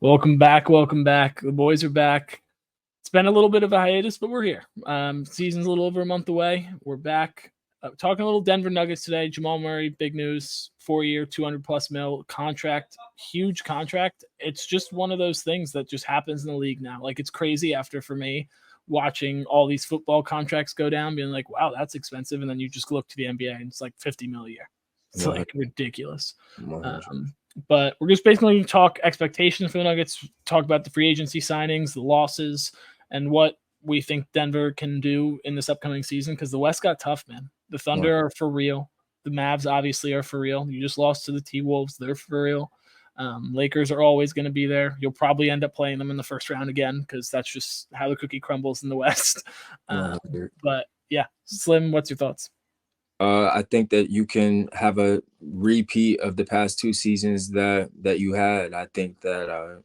Welcome back. Welcome back. The boys are back. It's been a little bit of a hiatus, but we're here. Season's a little over a month away. We're back. Talking a little Denver Nuggets today. Jamal Murray, big news. 4-year, 200+ mil contract. Huge contract. It's just one of those things that just happens in the league now. Like, it's crazy after, for me, watching all these football contracts go down, being like, wow, that's expensive. And then you just look to the NBA and it's like 50 mil a year. It's like ridiculous. But we're just basically going to talk expectations for the Nuggets, talk about the free agency signings, the losses, and what we think Denver can do in this upcoming season, because the West got tough, man. The Thunder are for real. The Mavs obviously are for real. You just lost to the T-Wolves. They're for real. Lakers are always going to be there. You'll probably end up playing them in the first round again, because that's just how the cookie crumbles in the West. But, yeah, Slim, what's your thoughts? I think that you can have a repeat of the past two seasons that you had. I think that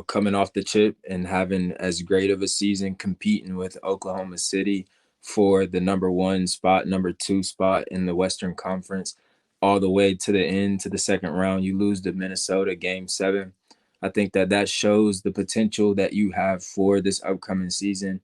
coming off the chip and having as great of a season, competing with Oklahoma City for the number 1 spot, number 2 spot in the Western Conference, all the way to the end, to the second round, you lose to Minnesota Game 7. I think that shows the potential that you have for this upcoming season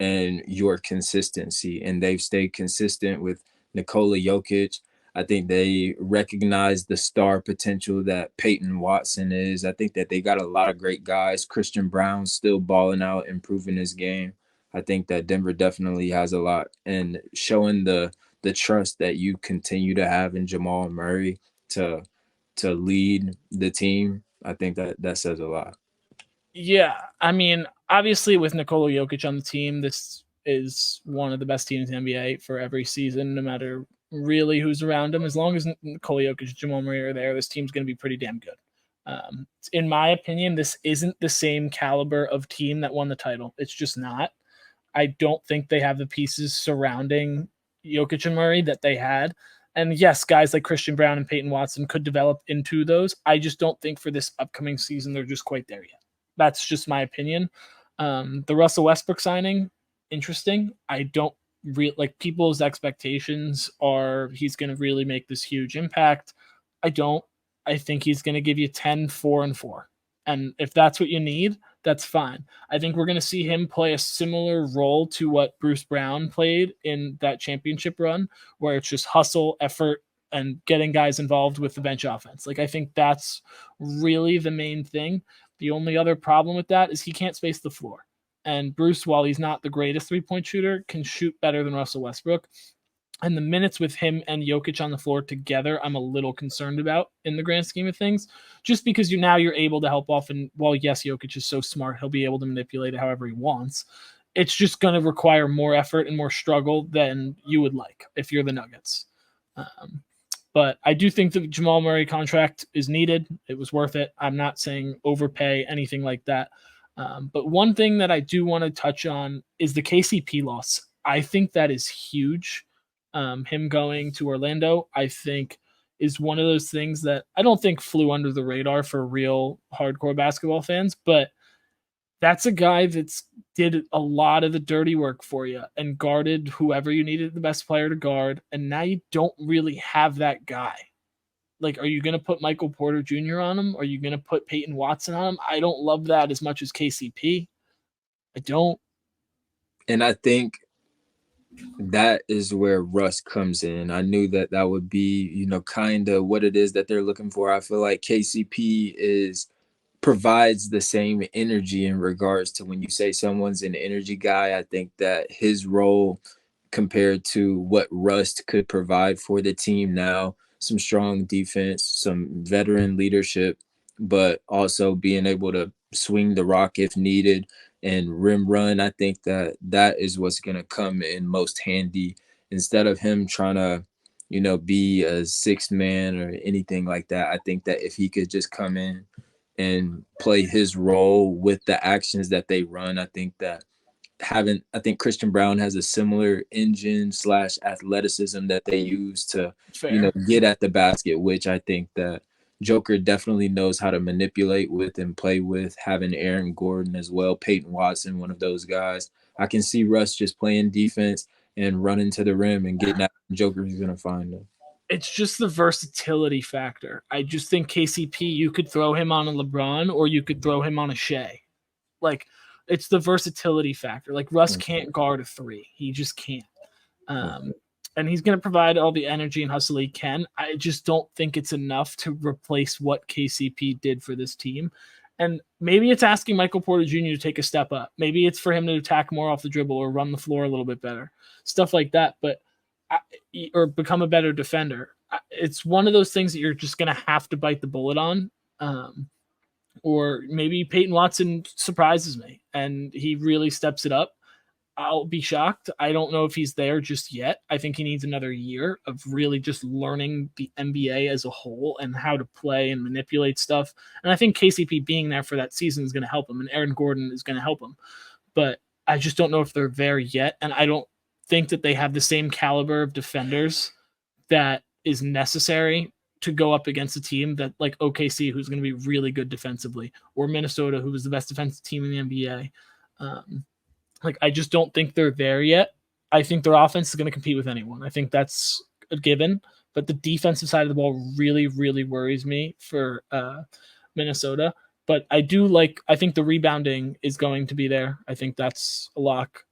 and your consistency. And they've stayed consistent with Nikola Jokic. I think they recognize the star potential that Peyton Watson is. I think that they got a lot of great guys. Christian Brown still balling out, improving his game. I think that Denver definitely has a lot, and showing the trust that you continue to have in Jamal Murray to lead the team. I think that says a lot. Yeah, I mean, obviously with Nikola Jokic on the team, this is one of the best teams in the NBA for every season, no matter really who's around him. As long as Nikola Jokic and Jamal Murray are there, this team's going to be pretty damn good. In my opinion, this isn't the same caliber of team that won the title. It's just not. I don't think they have the pieces surrounding Jokic and Murray that they had. And yes, guys like Christian Brown and Peyton Watson could develop into those. I just don't think for this upcoming season they're just quite there yet. That's just my opinion. The Russell Westbrook signing, interesting. I don't like people's expectations are he's going to really make this huge impact. I don't. I think he's going to give you 10, 4, and 4. And if that's what you need, that's fine. I think we're going to see him play a similar role to what Bruce Brown played in that championship run, where it's just hustle, effort, and getting guys involved with the bench offense. Like, I think that's really the main thing. The only other problem with that is he can't space the floor. And Bruce, while he's not the greatest three-point shooter, can shoot better than Russell Westbrook. And the minutes with him and Jokic on the floor together, I'm a little concerned about in the grand scheme of things, just because you're able to help off. And while, yes, Jokic is so smart, he'll be able to manipulate it however he wants. It's just going to require more effort and more struggle than you would like if you're the Nuggets. But I do think the Jamal Murray contract is needed. It was worth it. I'm not saying overpay, anything like that. But one thing that I do want to touch on is the KCP loss. I think that is huge. Him going to Orlando, I think, is one of those things that I don't think flew under the radar for real hardcore basketball fans, but that's a guy that's did a lot of the dirty work for you and guarded whoever you needed the best player to guard, and now you don't really have that guy. Like, are you going to put Michael Porter Jr. on him? Are you going to put Peyton Watson on him? I don't love that as much as KCP. I don't. And I think that is where Russ comes in. I knew that would be, kind of what it is that they're looking for. I feel like KCP provides the same energy in regards to when you say someone's an energy guy. I think that his role compared to what Rust could provide for the team now, some strong defense, some veteran leadership, but also being able to swing the rock if needed and rim run. I think that is what's going to come in most handy, instead of him trying to, be a sixth man or anything like that. I think that if he could just come in and play his role with the actions that they run, I think Christian Brown has a similar engine / athleticism that they use to, get at the basket, which I think that Joker definitely knows how to manipulate with and play with, having Aaron Gordon as well, Peyton Watson, one of those guys. I can see Russ just playing defense and running to the rim and getting at Joker. He's going to find him. it's just the versatility factor. I just think KCP, you could throw him on a LeBron or you could throw him on a Shea. Like, it's the versatility factor. Like, Russ can't guard a three. He just can't. And he's going to provide all the energy and hustle he can. I just don't think it's enough to replace what KCP did for this team. And maybe it's asking Michael Porter Jr. to take a step up. Maybe it's for him to attack more off the dribble or run the floor a little bit better, stuff like that. But or become a better defender. It's one of those things that you're just going to have to bite the bullet on. Or maybe Peyton Watson surprises me and he really steps it up. I'll be shocked. I don't know if he's there just yet. I think he needs another year of really just learning the NBA as a whole and how to play and manipulate stuff. And I think KCP being there for that season is going to help him, and Aaron Gordon is going to help him. But I just don't know if they're there yet, and I don't think that they have the same caliber of defenders that is necessary to go up against a team that like OKC, who's going to be really good defensively, or Minnesota, who was the best defensive team in the NBA. Like, I just don't think they're there yet. I think their offense is going to compete with anyone. I think that's a given. But the defensive side of the ball really, really worries me for Minnesota. But I think the rebounding is going to be there. I think that's a lock.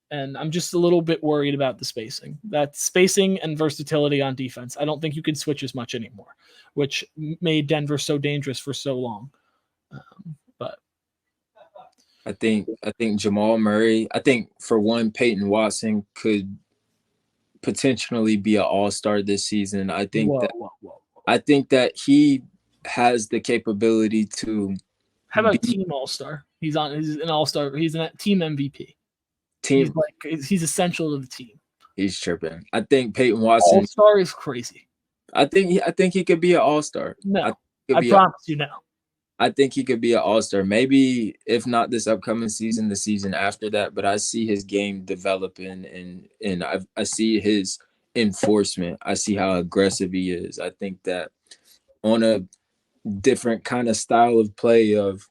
And I'm just a little bit worried about the spacing. That spacing and versatility on defense. I don't think you can switch as much anymore, which made Denver so dangerous for so long. But I think Jamal Murray, I think for one, Peyton Watson could potentially be an all-star this season. I think I think that he has the capability to. How about team all-star? He's an all-star. He's a team MVP. He's essential to the team. He's tripping. I think Peyton Watson all-star is crazy. I think he could be an all-star. No, I promise you no. I think he could be an all-star. Maybe if not this upcoming season, the season after that. But I see his game developing, and I see his enforcement. I see how aggressive he is. I think that on a different kind of style of play of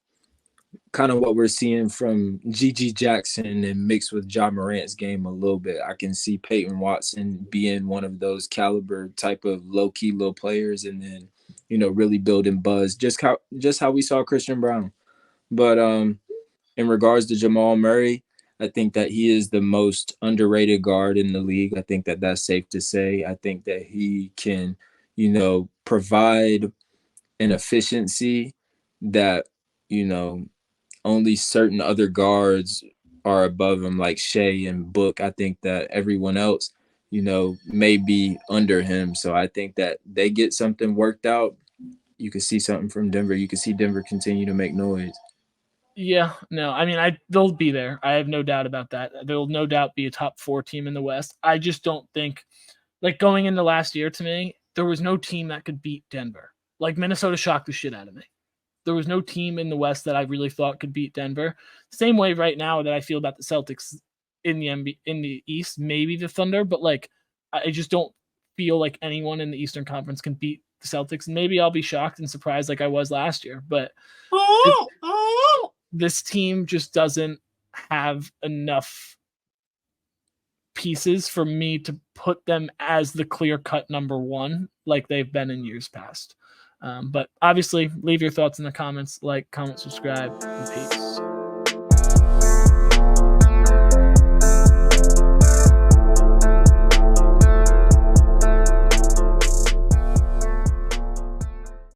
kind of what we're seeing from G.G. Jackson and mixed with Ja Morant's game a little bit, I can see Peyton Watson being one of those caliber type of low-key little players, and then really building buzz, just how we saw Christian Brown. But in regards to Jamal Murray, I think that he is the most underrated guard in the league. I think that that's safe to say. I think that he can, provide an efficiency that, only certain other guards are above him, like Shea and Book. I think that everyone else may be under him. So I think that they get something worked out. You could see something from Denver. You could see Denver continue to make noise. Yeah, no, I mean, they'll be there. I have no doubt about that. They'll no doubt be a top 4 team in the West. I just don't think, like, going into last year, to me, there was no team that could beat Denver. Like, Minnesota shocked the shit out of me. There was no team in the West that I really thought could beat Denver. Same way right now that I feel about the Celtics in the East, maybe the Thunder, but like I just don't feel like anyone in the Eastern Conference can beat the Celtics. And maybe I'll be shocked and surprised like I was last year, but this team just doesn't have enough pieces for me to put them as the clear-cut number 1 like they've been in years past. But obviously, leave your thoughts in the comments, comment, subscribe, and peace.